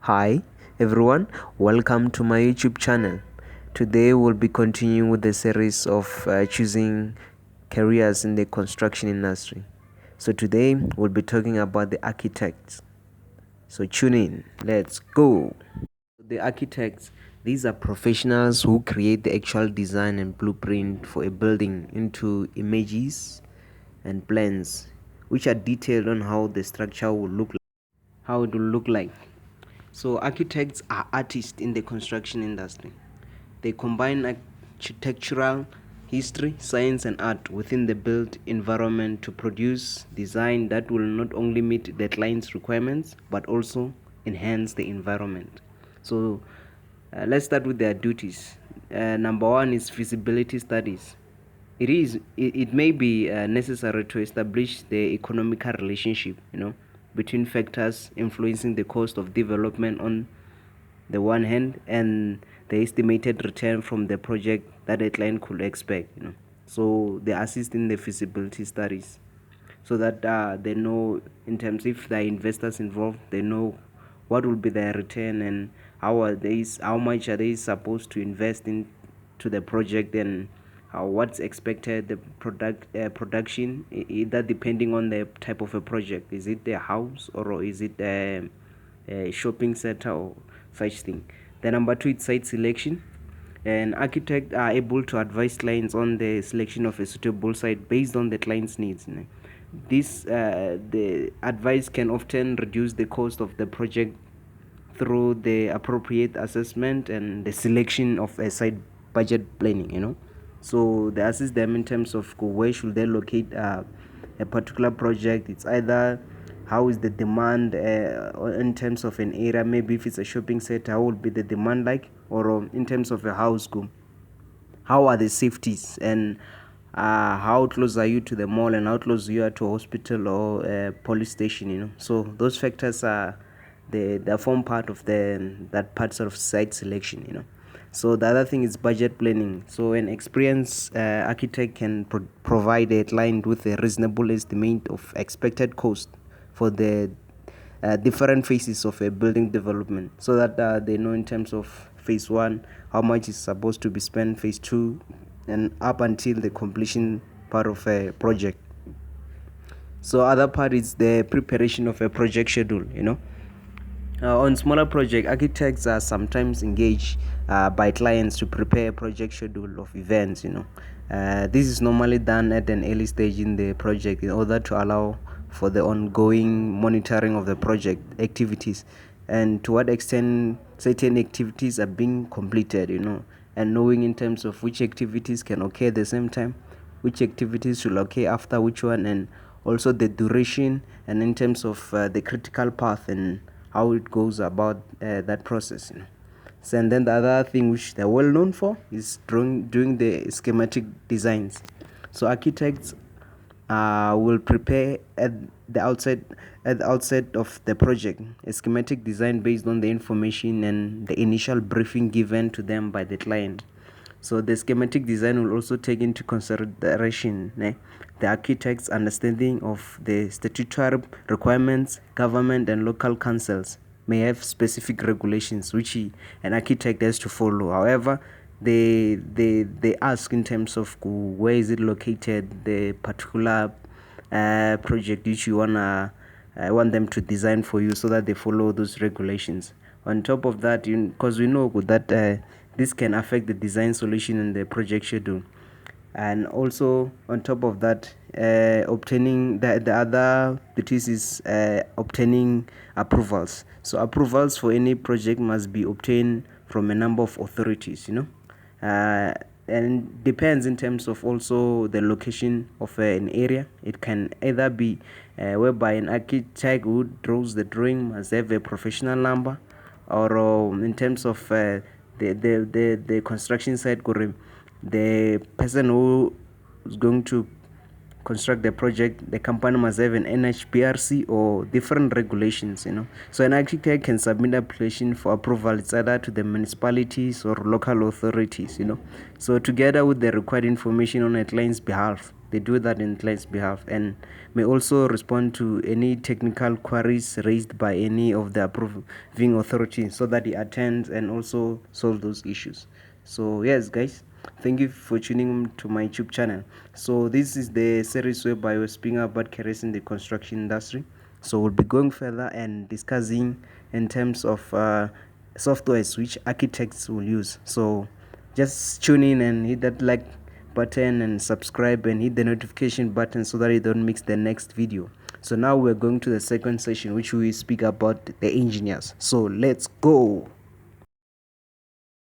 Hi everyone, welcome to my YouTube channel. Today we'll be continuing with the series of choosing careers in the construction industry. So today we'll be talking about the architects. So tune in, let's go. The architects, these are professionals who create the actual design and blueprint for a building into images and plans, which are detailed on how the structure will look like, how it will look like. So architects are artists in the construction industry. They combine architectural history, science and art within the built environment to produce design that will not only meet the client's requirements but also enhance the environment. So let's start with their duties. Number one is feasibility studies. It may be necessary to establish the economical relationship, between factors influencing the cost of development on the one hand and the estimated return from the project that a client could expect. So they assist in the feasibility studies so that they know, in terms, if there are investors involved, they know what will be their return and how much are they supposed to invest into the project, and what's expected the production, either depending on the type of a project. Is it a house or is it a shopping center or such thing? The number two is site selection. And architects are able to advise clients on the selection of a suitable site based on the client's needs. The advice can often reduce the cost of the project through the appropriate assessment and the selection of a site budget planning. So they assist them in terms of where should they locate a particular project. It's either how is the demand in terms of an area, maybe if it's a shopping center, how would be the demand like, or in terms of a house, how are the safeties, and how close are you to the mall, and how close you are to a hospital or a police station. So those factors are they form part of that part of site selection. So the other thing is budget planning. So an experienced architect can provide a client with a reasonable estimate of expected cost for the different phases of a building development, so that they know, in terms of phase one, how much is supposed to be spent, phase two, and up until the completion part of a project. So other part is the preparation of a project schedule. On smaller projects, architects are sometimes engaged by clients to prepare a project schedule of events. This is normally done at an early stage in the project in order to allow for the ongoing monitoring of the project activities and to what extent certain activities are being completed, and knowing in terms of which activities can occur at the same time, which activities should occur after which one, and also the duration, and in terms of the critical path and how it goes about that process. So, and then the other thing which they're well known for is doing the schematic designs. So architects will prepare at the outset of the project a schematic design based on the information and the initial briefing given to them by the client. So the schematic design will also take into consideration the architect's understanding of the statutory requirements. Government and local councils may have specific regulations which an architect has to follow. However, they ask in terms of where is it located, the particular project which you want them to design for you, so that they follow those regulations. On top of that, because we know that this can affect the design solution and the project schedule. And also on top of that, obtaining the other duties is obtaining approvals. So approvals for any project must be obtained from a number of authorities, and depends in terms of also the location of an area. It can either be whereby an architect who draws the drawing must have a professional number, or in terms of the construction site, the person who is going to construct the project, the company must have an NHPRC or different regulations. So an architect can submit application for approval. It's either to the municipalities or local authorities. So together with the required information on a client's behalf, They do that in client's behalf and may also respond to any technical queries raised by any of the approving authority so that he attends and also solve those issues. So yes guys, thank you for tuning to my YouTube channel. So this is the series whereby we're speaking about careers in the construction industry. So we'll be going further and discussing in terms of softwares which architects will use. So just tune in and hit that like button and subscribe and hit the notification button so that you don't miss the next video. So now we're going to the second session, which we speak about the engineers. So let's go.